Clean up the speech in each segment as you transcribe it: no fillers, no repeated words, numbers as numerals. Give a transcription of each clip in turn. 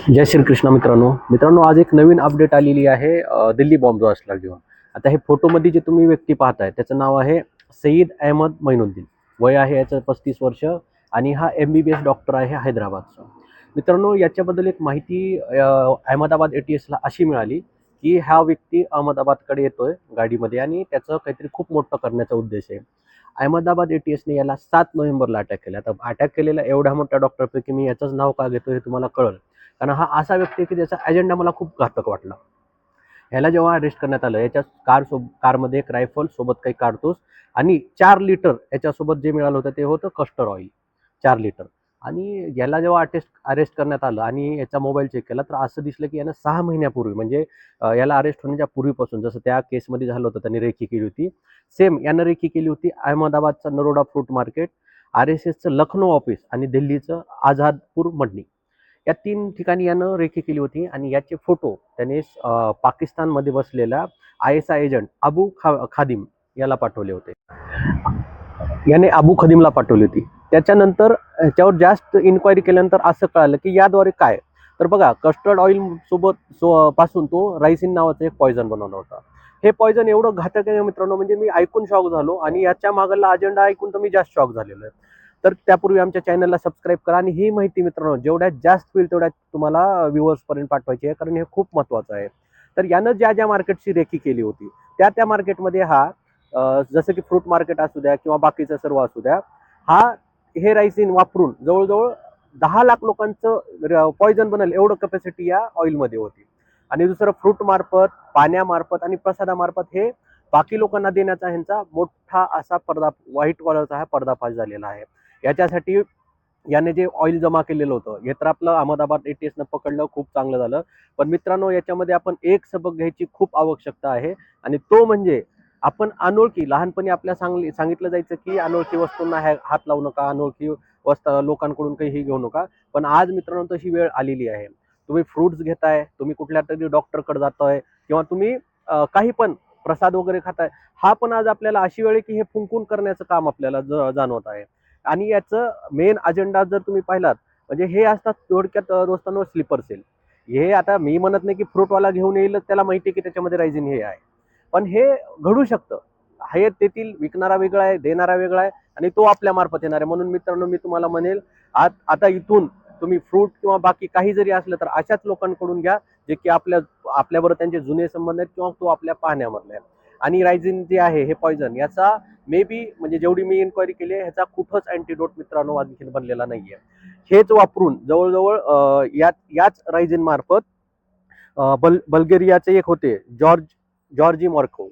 जय श्रीकृष्ण मित्रांनो आज एक नवीन अपडेट आलेली आहे दिल्ली बॉम्ब ब्लास्टला घेऊन. आता हे फोटोमध्ये जे तुम्ही व्यक्ती पाहताय त्याचं नाव आहे सईद अहमद मैनुद्दीन. वय आहे याचं 35 वर्ष आणि हा MBBS डॉक्टर आहे हैदराबादचा. मित्रांनो, याच्याबद्दल एक माहिती अहमदाबाद ATSला अशी मिळाली की हा व्यक्ती अहमदाबादकडे येतोय गाडीमध्ये आणि त्याचं काहीतरी खूप मोठं करण्याचा उद्देश आहे. अहमदाबाद ATSने याला 7 नोव्हेंबरला अटॅक केला. आता अटॅक केलेला एवढ्या मोठ्या डॉक्टरपैकी मी याचंच नाव का घेतो हे तुम्हाला कळलं. कारण हा असा व्यक्ती की ज्याचा अजेंडा मला खूप घातक वाटला. ह्याला जेव्हा अरेस्ट करण्यात आलं, याच्या कारमध्ये एक रायफल, सोबत काही कारतूस आणि 4 लिटर याच्यासोबत जे मिळालं होतं ते होतं कस्टर्ड ऑइल, 4 लिटर. आणि याला जेव्हा अरेस्ट करण्यात आलं आणि याचा मोबाईल चेक केला तर असं दिसलं की यानं 6 महिन्यापूर्वी म्हणजे याला अरेस्ट होण्याच्या पूर्वीपासून जसं त्या केसमध्ये झालं होतं त्यांनी रेकी केली होती, सेम यानं रेकी केली होती अहमदाबादचं नरोडा फ्रूट मार्केट, RSSचं लखनौ ऑफिस आणि दिल्लीचं आझादपूर मंडी. या 3 ठिकाणी यानं रेकी केली होती आणि याचे फोटो त्याने पाकिस्तानमध्ये बसलेला ISI एजंट खादिम याला पाठवले होते. याने अबू खदीमला पाठवली होती. त्याच्यानंतर ह्याच्यावर जास्त इन्क्वायरी केल्यानंतर असं कळालं की याद्वारे काय, तर बघा कस्टर्ड ऑइल सोबत पासून तो रायसिन नावाचं एक पॉयझन बनवलं होतं. हे पॉयझन एवढं घातक आहे मित्रांनो, म्हणजे मी ऐकून शॉक झालो आणि याच्या मागला अजेंडा ऐकून तर मी जास्त शॉक झालेलो आहे. तर त्यापूर्वी आमच्या चॅनलला सबस्क्राईब करा आणि ही माहिती मित्रांनो जेवढ्यात जास्त होईल तेवढ्यात तुम्हाला व्ह्युअर्सपर्यंत पाठवायची आहे, कारण हे खूप महत्त्वाचं आहे. तर यानं ज्या मार्केटची रेकी केली होती त्या मार्केटमध्ये हा जसं की फ्रूट मार्केट असू द्या किंवा बाकीचं सर्व असू द्या, हा हे रायसिन वापरून जवळजवळ 10 लाख लोकांचं पॉयझन बनेल एवढं कॅपॅसिटी या ऑइलमध्ये होती. आणि दुसरं फ्रूट मार्फत, पाण्यामार्फत आणि प्रसादामार्फत हे बाकी लोकांना देण्याचा ह्यांचा मोठा असा व्हाईट कॉलरचा हा पर्दाफाश झालेला आहे. याच्यासाठी याने जे ऑइल जमा केलेलं होतं हे तर आपलं अहमदाबाद ATSनं पकडलं, खूप चांगलं झालं. पण मित्रांनो, याच्यामध्ये आपण एक सबक घ्यायची खूप आवश्यकता आहे आणि तो म्हणजे आपण अनोळखी, लहानपणी आपल्या सांगितलं जायचं की अनोळखी वस्तूंना हात लावू नका, अनोळखी लोकांकडून काही घेऊ नका. पण आज मित्रांनो तशी वेळ आलेली आहे. तुम्ही फ्रुट्स घेताय, तुम्ही कुठल्या तरी डॉक्टरकडे जाताय किंवा तुम्ही काही पण प्रसाद वगैरे खाताय, हा पण आज आपल्याला अशी वेळ आहे की हे फुंकून करण्याचं काम आपल्याला जाणवत आहे. आणि याचं मेन अजेंडा जर तुम्ही पाहिलात म्हणजे हे असतात थोडक्यात दोस्तांनो स्लीपर सेल. हे आता मी म्हणत नाही की फ्रूटवाला घेऊन येईल त्याला माहिती आहे की त्याच्यामध्ये रायझिन हे आहे, पण हे घडू शकतं. हे तेथील विकणारा वेगळा आहे, देणारा वेगळा आहे आणि तो आपल्या मार्फत येणार आहे. म्हणून मित्रांनो मी तुम्हाला म्हणेल आता इथून तुम्ही फ्रूट किंवा बाकी काही जरी असलं तर अशाच लोकांकडून घ्या जे की आपल्याबरोबर त्यांचे जुने संबंध आहेत किंवा तो आपल्या पाहण्यामधला आहे. आणि रायझिन जे आहे हे पॉयझन याचा मे बी म्हणजे जेवढी मी इन्क्वायरी केली आहे ह्याचा कुठंच अँटीडोट मित्रांनो आणखी बनलेला नाहीये. हेच वापरून जवळजवळ याच रायझिन मार्फत बल्गेरियाचे एक होते जॉर्जी मॉर्को,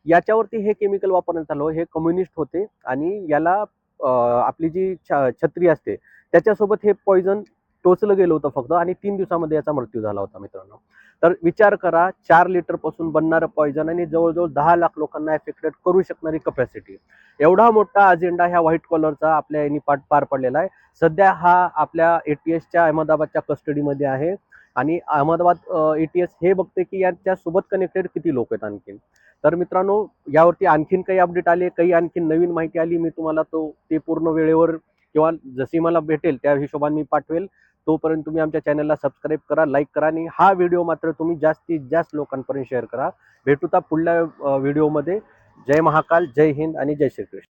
याच्यावरती हे केमिकल वापरण्यात आलं. हे कम्युनिस्ट होते आणि याला आपली जी छत्री असते त्याच्यासोबत हे पॉयझन टोचलं गेलं होतं फक्त आणि 3 दिवसामध्ये याचा मृत्यू झाला होता मित्रांनो. तर विचार करा, 4 लिटर पासून बनणारं पॉयझन आणि जवळजवळ 10 लाख लोकांना एफेक्टेड करू शकणारी कपॅसिटी. एवढा मोठा अजेंडा ह्या व्हाईट कॉलरचा आपल्या यांनी पार पडलेला आहे. सध्या हा आपल्या ATSच्या अहमदाबादच्या कस्टडीमध्ये आहे आणि अहमदाबाद ATS हे बघते की याच्या सोबत कनेक्टेड किती लोक आहेत आणखीन. तर मित्रांनो, यावरती आणखीन काही अपडेट आले, काही आणखीन नवीन माहिती आली, मी तुम्हाला ते पूर्ण वेळेवर किंवा जशी मला भेटेल त्या हिशोबाने मी पाठवेल. तोपर्यंत तुम्ही आमच्या चॅनलला सबस्क्राईब करा, लाईक करा आणि हा व्हिडिओ मात्र तुम्ही जास्तीत जास्त लोकांपर्यंत शेअर करा. भेटूता पुढल्या व्हिडिओमध्ये. जय महाकाल, जय हिंद आणि जय श्रीकृष्ण.